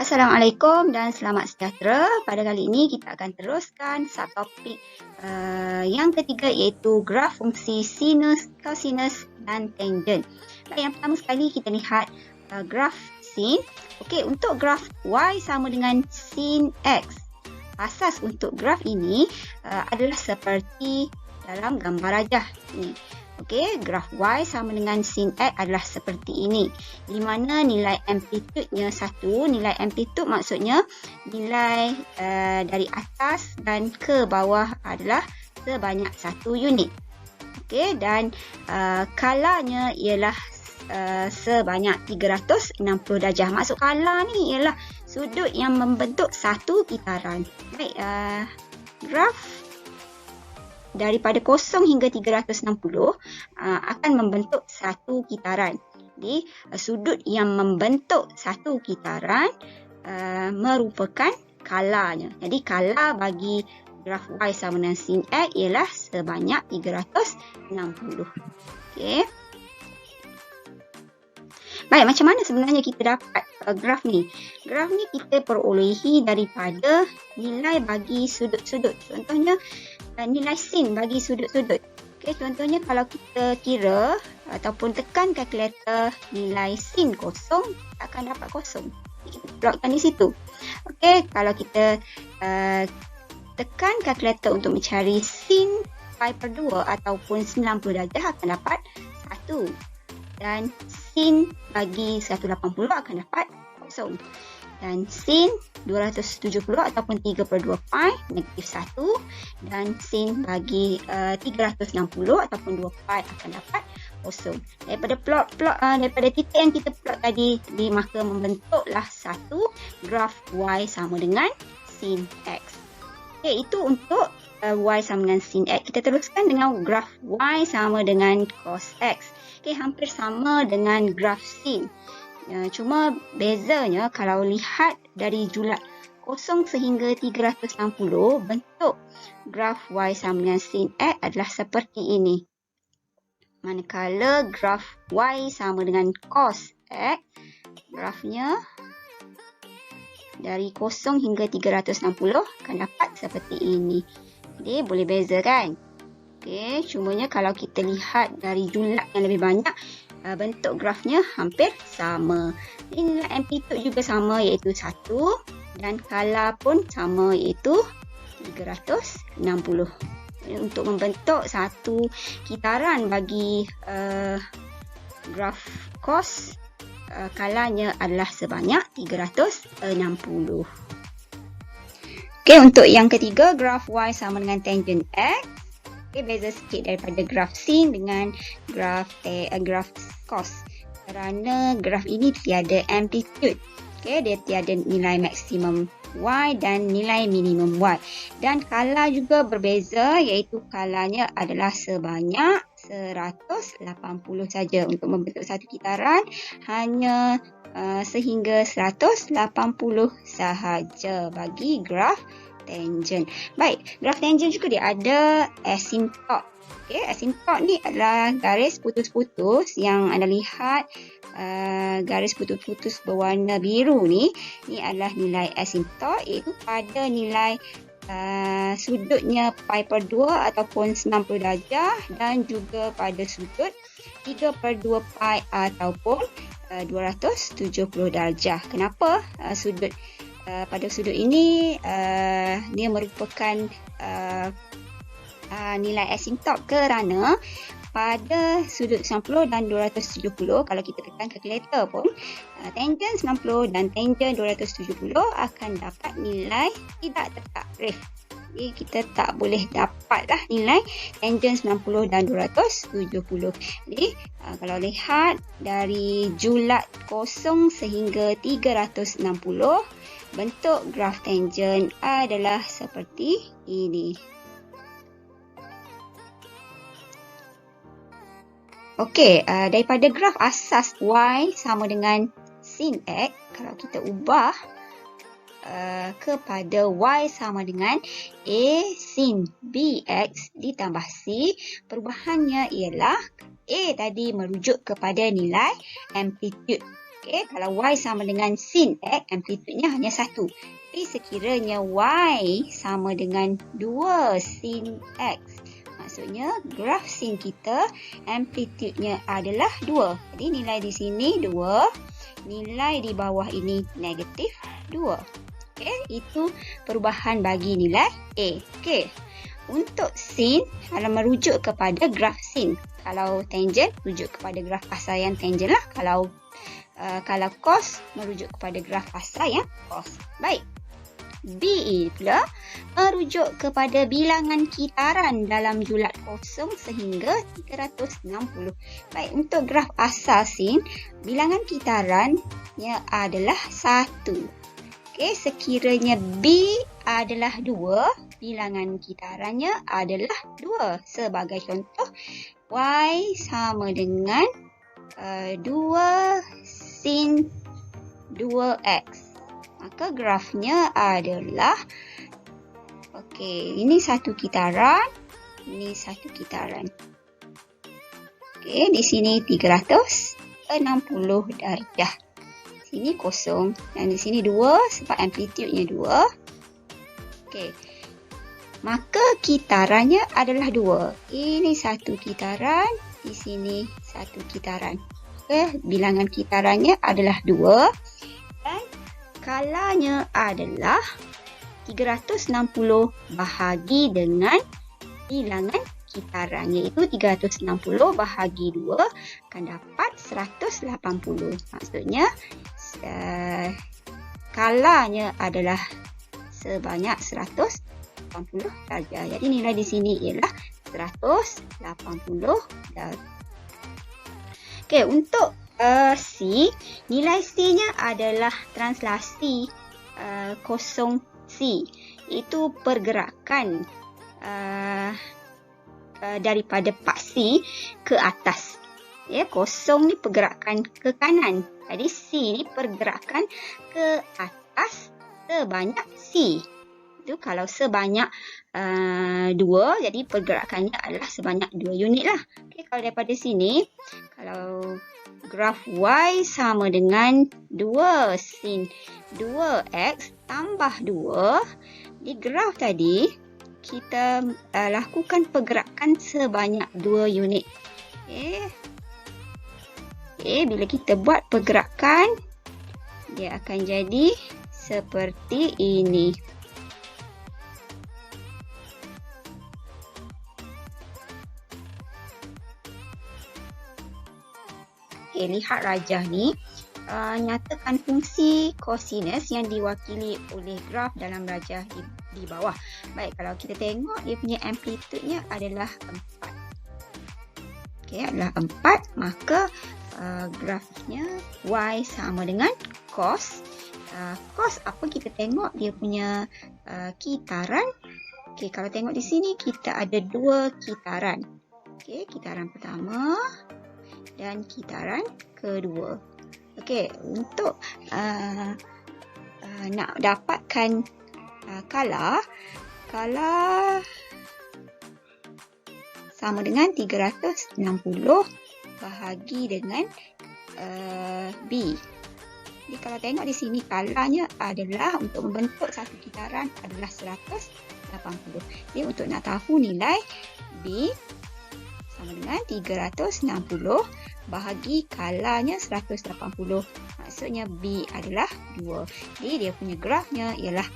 Assalamualaikum dan selamat sejahtera. Pada kali ini kita akan teruskan subtopik yang ketiga iaitu graf fungsi sinus, cosinus dan tangent. Baik, yang pertama sekali kita lihat graf sin. Okey, untuk graf y sama dengan sin x. Asas untuk graf ini adalah seperti dalam gambar rajah ini. Okey, graf y sama dengan sin x adalah seperti ini. Di mana nilai amplitude-nya 1, nilai amplitude maksudnya nilai dari atas dan ke bawah adalah sebanyak 1 unit. Okey, dan kalanya ialah sebanyak 360 darjah. Maksud kala ni ialah sudut yang membentuk satu kitaran. Baik, graf daripada 0 hingga 360 akan membentuk satu kitaran. Jadi, sudut yang membentuk satu kitaran merupakan kalanya. Jadi, kala bagi graf y sama dengan sin x ialah sebanyak 360. Okey. Baik, macam mana sebenarnya kita dapat graf ni? Graf ni kita perolehi daripada nilai bagi sudut-sudut. Contohnya, nilai sin bagi sudut-sudut. Okey, contohnya kalau kita kira ataupun tekan kalkulator nilai sin kosong, akan dapat kosong. Kita plotkan di situ. Okey, kalau kita tekan kalkulator untuk mencari sin pi per 2 ataupun 90 darjah akan dapat 1. Dan sin bagi 180 akan dapat kosong. Dan sin 270 ataupun 3 per 2 pi negatif 1. Dan sin bagi 360 ataupun 2 pi akan dapat kosong. Daripada daripada titik yang kita plot tadi, maka membentuklah satu graf y sama dengan sin x. Okay, itu untuk y sama dengan sin x. Kita teruskan dengan graf y sama dengan cos x. Okay, hampir sama dengan graf sin. Cuma bezanya kalau lihat dari julat 0 sehingga 360, bentuk graf y sama dengan sin x adalah seperti ini. Manakala graf y sama dengan cos x, grafnya dari 0 hingga 360 akan dapat seperti ini. Jadi boleh beza kan? Okey, cumanya kalau kita lihat dari julat yang lebih banyak, bentuk grafnya hampir sama. Nilai amplitude juga sama iaitu 1 dan kala pun sama iaitu 360. Untuk membentuk satu kitaran bagi graf cos, kalanya adalah sebanyak 360. Okey, untuk yang ketiga graf y sama dengan tangent x. Okay, beza sikit daripada graf sin dengan graf cos. Kerana graf ini tiada amplitude. Okay, dia tiada nilai maksimum y dan nilai minimum y. Dan kala juga berbeza, iaitu kalanya adalah sebanyak 180 saja. Untuk membentuk satu kitaran hanya sehingga 180 sahaja bagi graf tangent. Baik, graf tangent juga dia ada asymptot. Okey, asymptot ni adalah garis putus-putus yang anda lihat, garis putus-putus berwarna biru ni. Ni adalah nilai asymptot, iaitu pada nilai sudutnya pi per 2 ataupun 90 darjah dan juga pada sudut 3 per 2 pi ataupun 270 darjah. Kenapa pada sudut ini dia merupakan nilai asymptot kerana pada sudut 90 dan 270, kalau kita tekan kalkulator pun, tangent 90 dan tangent 270 akan dapat nilai tidak tetap ref. Jadi kita tak boleh dapatlah nilai tangent 90 dan 270. Jadi kalau lihat dari julat 0 sehingga 360, bentuk graf tangent adalah seperti ini. Okey, daripada graf asas y sama dengan sin x, kalau kita ubah kepada y sama dengan a sin bx ditambah c, perubahannya ialah a tadi merujuk kepada nilai amplitude. Okey, kalau Y sama dengan sin X, amplitudenya hanya 1. Tapi sekiranya Y sama dengan 2 sin X, maksudnya graf sin kita amplitudenya adalah 2. Jadi nilai di sini 2, nilai di bawah ini negatif 2. Okey, itu perubahan bagi nilai A. Okey. Untuk sin, kalau merujuk kepada graf sin. Kalau tangent, rujuk kepada graf asal yang tangent lah. Kalau cos, merujuk kepada graf asal yang cos. Baik. B pula merujuk kepada bilangan kitaran dalam julat kosong sehingga 360. Baik, untuk graf asal sin, bilangan kitarannya adalah 1. Okey, sekiranya B adalah 2, bilangan kitarannya adalah 2. Sebagai contoh, Y sama dengan 2 sin 2X. Maka grafnya adalah, okey, ini satu kitaran, ini satu kitaran. Okey, di sini 360 darjah. Sini kosong dan di sini 2 sebab amplitudenya 2. Okey. Maka kitarannya adalah 2. Ini satu kitaran, di sini satu kitaran. Okey, bilangan kitarannya adalah 2 dan skalanya adalah 360 bahagi dengan bilangan kitaran, iaitu 360 bahagi 2 akan dapat 180. Maksudnya skalanya adalah sebanyak 180 darjah. Jadi nilai di sini ialah 180 darjah. Okey, untuk C, nilai C-nya adalah translasi kosong C. Itu pergerakan daripada part C ke atas. Ya, kosong ni pergerakan ke kanan. Jadi C ni pergerakan ke atas sebanyak C. Itu kalau sebanyak 2, jadi pergerakannya adalah sebanyak 2 unit lah. Okay, kalau daripada sini, kalau graf Y sama dengan 2 sin 2X tambah 2, di graf tadi kita lakukan pergerakan sebanyak 2 unit. Okay, bila kita buat pergerakan, dia akan jadi seperti ini. Okay, lihat rajah ni. Nyatakan fungsi kosinus yang diwakili oleh graf dalam rajah di bawah. Baik, kalau kita tengok dia punya amplitudenya adalah 4. Okay, adalah 4, maka grafnya Y sama dengan cos. Cos apa kita tengok dia punya kitaran. Okay, kalau tengok di sini kita ada 2 kitaran. Okay, kitaran pertama dan kitaran kedua. Okey, untuk nak dapatkan kala sama dengan 360 bahagi dengan B. Jadi kalau tengok di sini kalanya adalah untuk membentuk satu kitaran adalah 180. Jadi untuk nak tahu nilai B sama dengan 360 bahagi kalanya 180. Maksudnya B adalah 2. Jadi dia punya grafnya ialah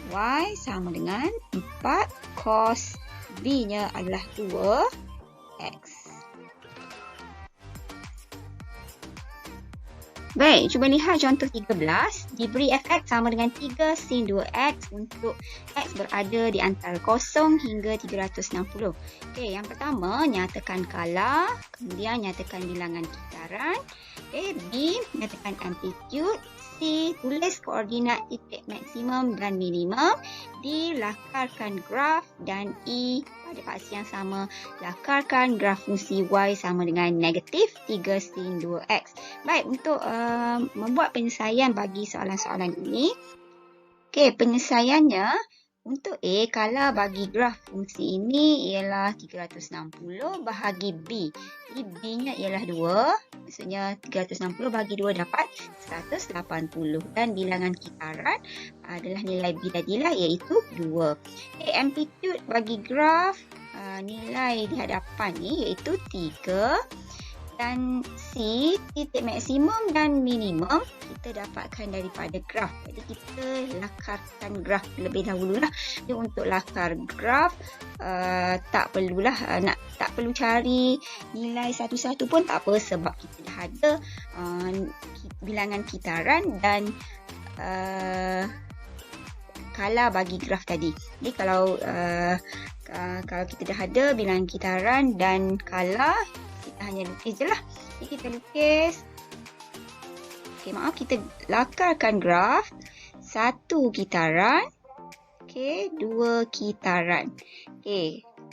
Y sama dengan 4 cos B-nya adalah 2X. Baik, cuba lihat contoh 13. Diberi fx sama dengan 3 sin 2x untuk x berada di antara 0 hingga 360. Okey, yang pertama nyatakan kala, kemudian nyatakan bilangan kitaran. Okey, B nyatakan amplitude, C tulis koordinat titik maksimum dan minimum, D lakarkan graf dan E pada fasi yang sama lakarkan graf fungsi Y sama dengan negatif 3 sin 2x. Baik, untuk membuat penyelesaian bagi soalan-soalan ini. Okey, penyelesaiannya untuk A, kalau bagi graf fungsi ini ialah 360 bahagi B. Jadi B-nya ialah 2. Maksudnya 360 bagi 2 dapat 180. Dan bilangan kitaran adalah nilai bidadilah iaitu 2. Amplitude bagi graf nilai di hadapan ni iaitu 3. Dan C, titik maksimum dan minimum kita dapatkan daripada graf. Jadi kita lakarkan graf terlebih dahululah. Jadi untuk lakar graf tak perlu cari nilai satu-satu pun tak apa, sebab kita dah ada bilangan kitaran dan kala bagi graf tadi. Jadi kalau kita dah ada bilangan kitaran dan kala, kita hanya lukis je lah. Jadi kita lukis. Kita lakarkan graf. 1 kitaran. 2 kitaran.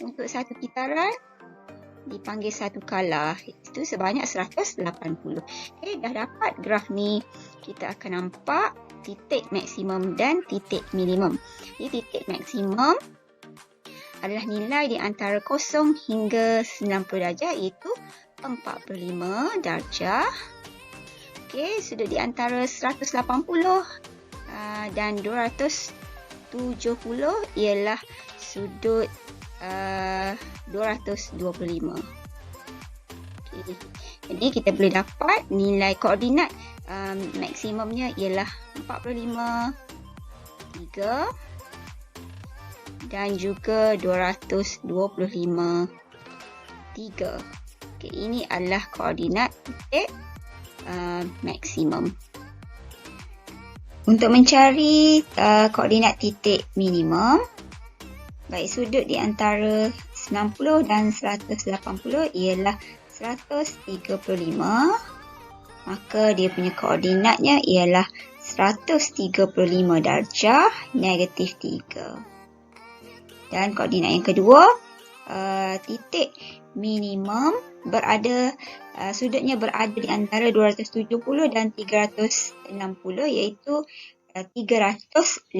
Untuk 1 kitaran dipanggil 1 kala. Itu sebanyak 180. Dah dapat graf ni. Kita akan nampak titik maksimum dan titik minimum. Jadi titik maksimum adalah nilai di antara 0 hingga 90 darjah, iaitu 45 darjah. Sudut di antara 180 dan 270 ialah sudut 225. Jadi kita boleh dapat nilai koordinat maksimumnya ialah 45, 3 dan juga 225, 3. Ini adalah koordinat titik maksimum. Untuk mencari koordinat titik minimum, baik sudut di antara 90 dan 180 ialah 135. Maka dia punya koordinatnya ialah 135 darjah negatif 3. Dan koordinat yang kedua, titik minimum sudutnya berada di antara 270 dan 360, iaitu 315.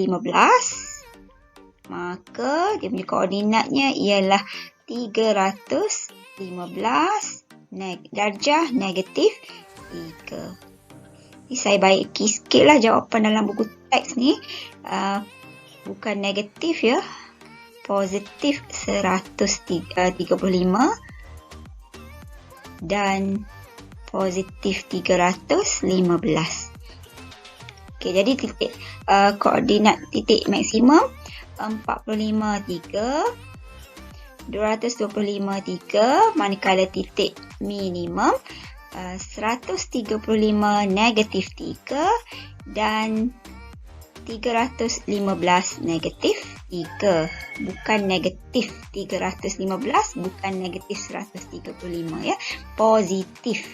Maka dia punya koordinatnya ialah 315 darjah negatif 3. Jadi saya baiki sikit lah jawapan dalam buku teks ni. Bukan negatif ya. Positif 135 dan positif 315. Jadi titik koordinat titik maksimum 45, 3, 225, 3, manakala titik minimum 135 negatif 3 dan 315 negatif 3. Bukan negatif 315, bukan negatif 135 ya. Positif.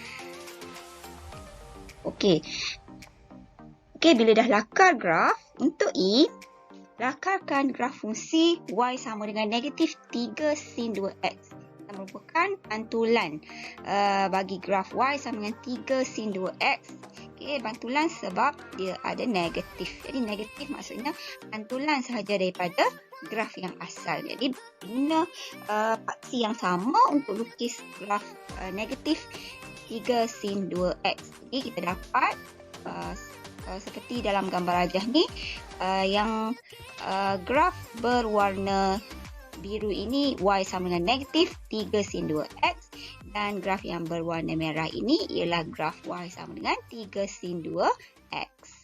Bila dah lakar graf, untuk E, lakarkan graf fungsi Y sama dengan negatif 3 sin 2X. Yang merupakan pantulan bagi graf Y sama dengan 3 sin 2X. Bantulan sebab dia ada negatif. Jadi negatif maksudnya pantulan sahaja daripada graf yang asal. Jadi guna paksi yang sama untuk lukis graf negatif 3 sin 2X. Jadi kita dapat seperti dalam gambar rajah ni, yang graf berwarna biru ini Y sama dengan negatif 3 sin 2X, dan graf yang berwarna merah ini ialah graf Y sama dengan 3 sin 2X.